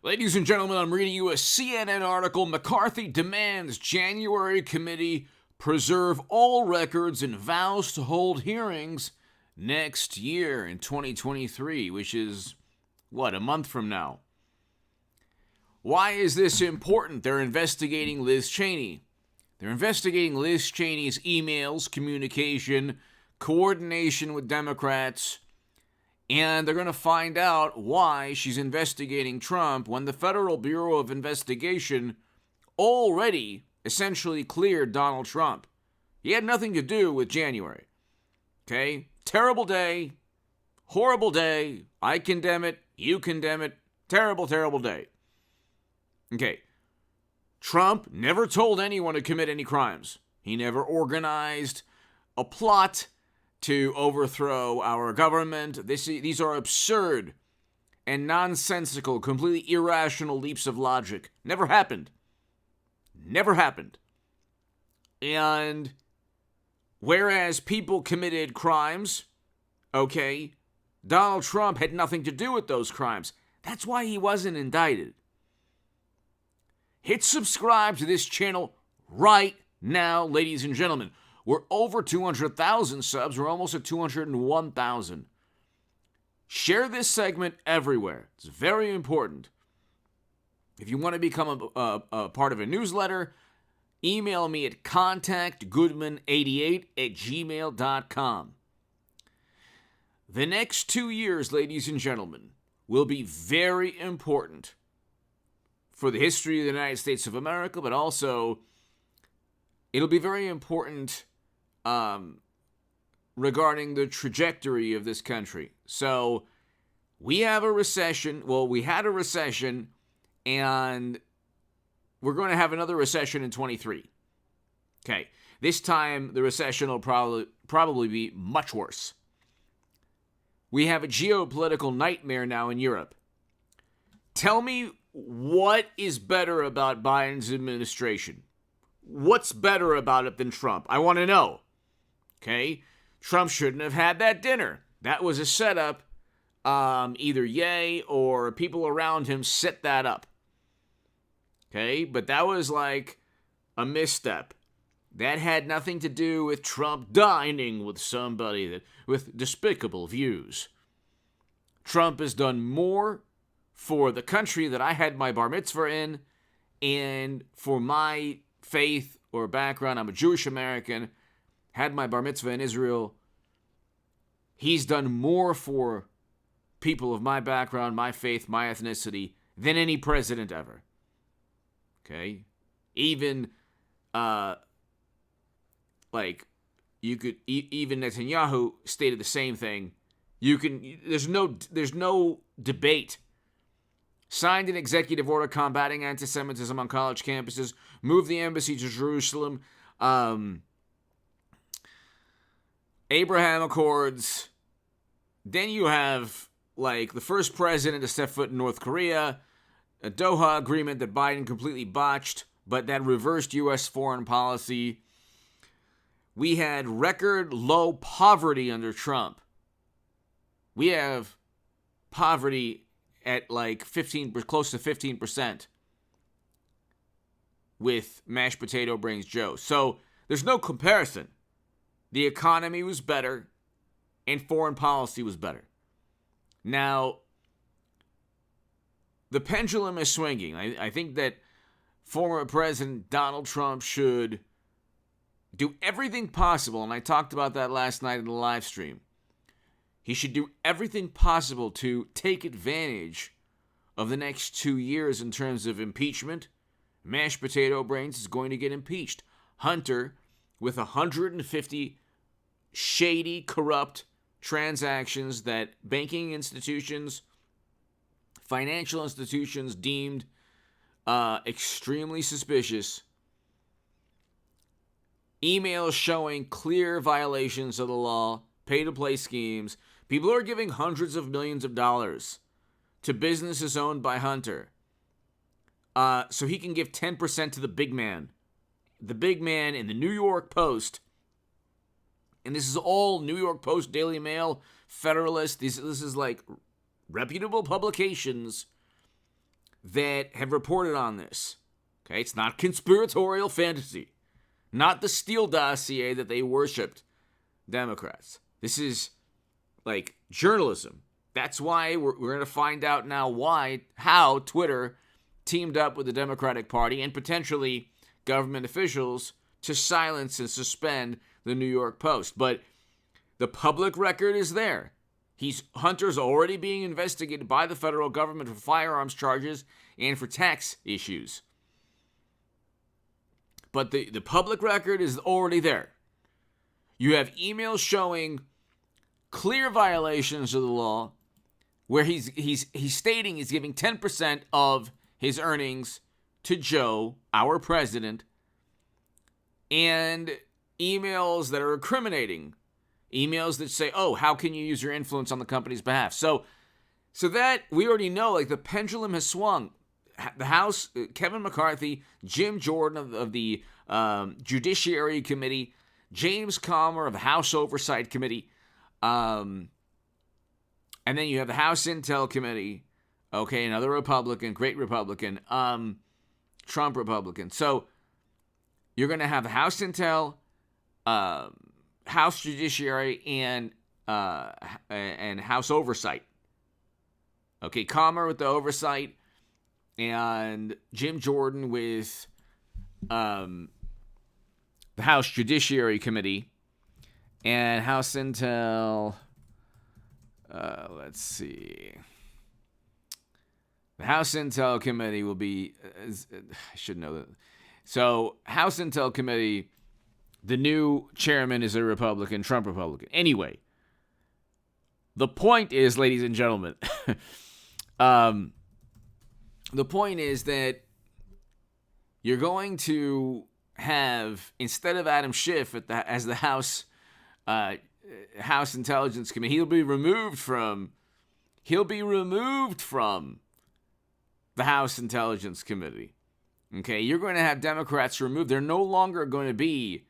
Ladies and gentlemen, I'm reading you a CNN article. McCarthy demands January committee preserve all records and vows to hold hearings next year in 2023, which is, a month from now. Why is this important? They're investigating Liz Cheney. They're investigating Liz Cheney's emails, communication, coordination with Democrats, and they're going to find out why she's investigating Trump when the Federal Bureau of Investigation already essentially cleared Donald Trump. He had nothing to do with January. Okay? Terrible day. Horrible day. I condemn it. You condemn it. Terrible, terrible day. Okay. Trump never told anyone to commit any crimes. He never organized a plot to overthrow our government. These are absurd and nonsensical, completely irrational leaps of logic. Never happened. Never happened. And whereas people committed crimes, okay, Donald Trump had nothing to do with those crimes. That's why he wasn't indicted. Hit subscribe to this channel right now, ladies and gentlemen. We're over 200,000 subs. We're almost at 201,000. Share this segment everywhere. It's very important. If you want to become a part of a newsletter, email me at contactgoodman88@gmail.com. The next 2 years, ladies and gentlemen, will be very important for the history of the United States of America, but also it'll be very important regarding the trajectory of this country. So we have a recession. Well, we had a recession, and we're going to have another recession in 23. Okay, this time the recession will probably be much worse. We have a geopolitical nightmare now in Europe. Tell me what is better about Biden's administration. What's better about it than Trump? I want to know. Okay? Trump shouldn't have had that dinner. That was a setup. Either Ye or people around him set that up. Okay? But that was like a misstep. That had nothing to do with Trump dining with somebody with despicable views. Trump has done more for the country that I had my bar mitzvah in, and for my faith or background. I'm a Jewish American, had my bar mitzvah in Israel. He's done more for people of my background, my faith, my ethnicity than any president ever. Okay? Even, even Netanyahu stated the same thing. There's no debate. Signed an executive order combating anti-Semitism on college campuses, moved the embassy to Jerusalem, Abraham Accords. Then you have, the first president to step foot in North Korea, a Doha agreement that Biden completely botched, but that reversed U.S. foreign policy. We had record low poverty under Trump. We have poverty at close to 15% with mashed potato brings Joe. So there's no comparison. The economy was better and foreign policy was better. Now, the pendulum is swinging. I think that former President Donald Trump should do everything possible, and I talked about that last night in the live stream. He should do everything possible to take advantage of the next 2 years in terms of impeachment. Mashed potato brains is going to get impeached. Hunter, with 150 shady, corrupt transactions that banking institutions, financial institutions deemed extremely suspicious. Emails showing clear violations of the law, pay-to-play schemes. People are giving hundreds of millions of dollars to businesses owned by Hunter so he can give 10% to the big man. The big man in the New York Post, and this is all New York Post, Daily Mail, Federalist, this is like reputable publications, that have reported on this. Okay, it's not conspiratorial fantasy. Not the Steele dossier that they worshipped Democrats. This is like journalism. That's why we're going to find out now how Twitter teamed up with the Democratic Party and potentially government officials to silence and suspend the New York Post. But the public record is there. Hunter's already being investigated by the federal government for firearms charges and for tax issues. But the public record is already there. You have emails showing clear violations of the law where he's stating he's giving 10% of his earnings to Joe, our president, and emails that are incriminating. Emails that say, oh, how can you use your influence on the company's behalf? So that we already know, like the pendulum has swung. The House, Kevin McCarthy, Jim Jordan of the Judiciary Committee, James Comer of the House Oversight Committee, and then you have the House Intel Committee, okay, another Republican, great Republican, Trump Republican. So you're going to have the House Intel, House Judiciary, and House Oversight. Okay, Comer with the Oversight, and Jim Jordan with the House Judiciary Committee, and House Intel. Let's see. The House Intel Committee will be. I should know that. So, House Intel Committee, the new chairman is a Republican, Trump Republican. Anyway, the point is, ladies and gentlemen, the point is that you're going to have, instead of Adam Schiff as the House Intelligence Committee, he'll be removed from the House Intelligence Committee. Okay, you're going to have Democrats removed. They're no longer going to be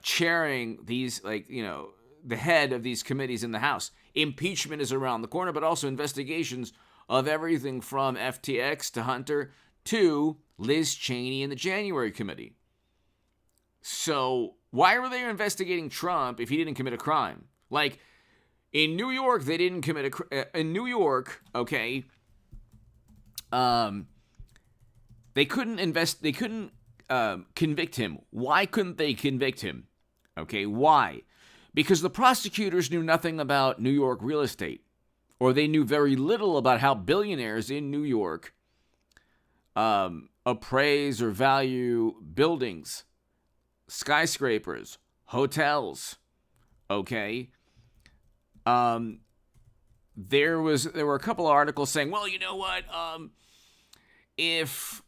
chairing these, the head of these committees in the House. Impeachment is around the corner, but also investigations of everything from FTX to Hunter to Liz Cheney and the January Committee. So why were they investigating Trump if he didn't commit a crime? Like, in New York, they didn't commit in New York, okay, they couldn't convict him. Why couldn't they convict him? Okay, why? Because the prosecutors knew nothing about New York real estate, or they knew very little about how billionaires in New York appraise or value buildings, skyscrapers, hotels. Okay. There were a couple of articles saying, well, you know what? If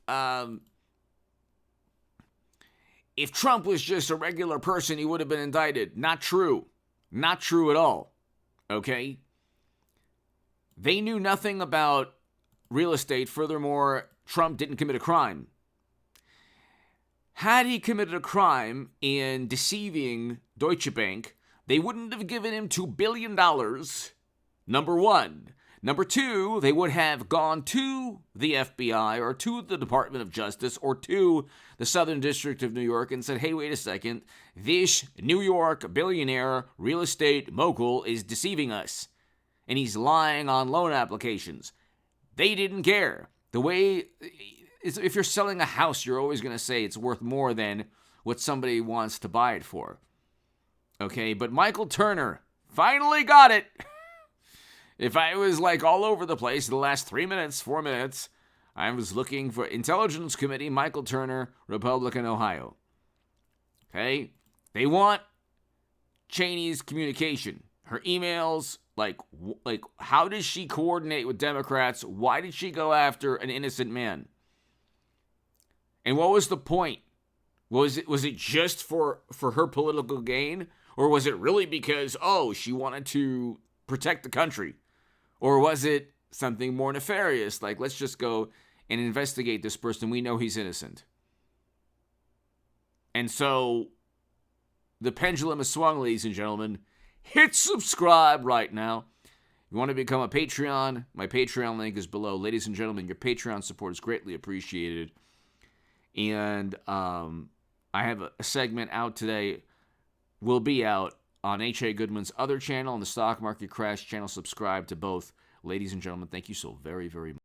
Trump was just a regular person, he would have been indicted. Not true. Not true at all. Okay? They knew nothing about real estate. Furthermore, Trump didn't commit a crime. Had he committed a crime in deceiving Deutsche Bank, they wouldn't have given him $2 billion, number one. Number two, they would have gone to the FBI or to the Department of Justice or to the Southern District of New York and said, hey, wait a second, this New York billionaire real estate mogul is deceiving us, and he's lying on loan applications. They didn't care. The way, if you're selling a house, you're always going to say it's worth more than what somebody wants to buy it for. Okay, but Michael Turner finally got it. If I was all over the place in the last 4 minutes, I was looking for Intelligence Committee, Michael Turner, Republican, Ohio. Okay? They want Cheney's communication, her emails, how does she coordinate with Democrats? Why did she go after an innocent man? And what was the point? Was it just for her political gain? Or was it really because, she wanted to protect the country? Or was it something more nefarious, like let's just go and investigate this person, we know he's innocent? And so the pendulum has swung, ladies and gentlemen. Hit subscribe right now. you want to become a Patreon, my Patreon link is below. Ladies and gentlemen, your Patreon support is greatly appreciated. And I have a segment out today, will be out on H.A. Goodman's other channel, on the Stock Market Crash channel. Subscribe to both. Ladies and gentlemen, thank you so very, very much.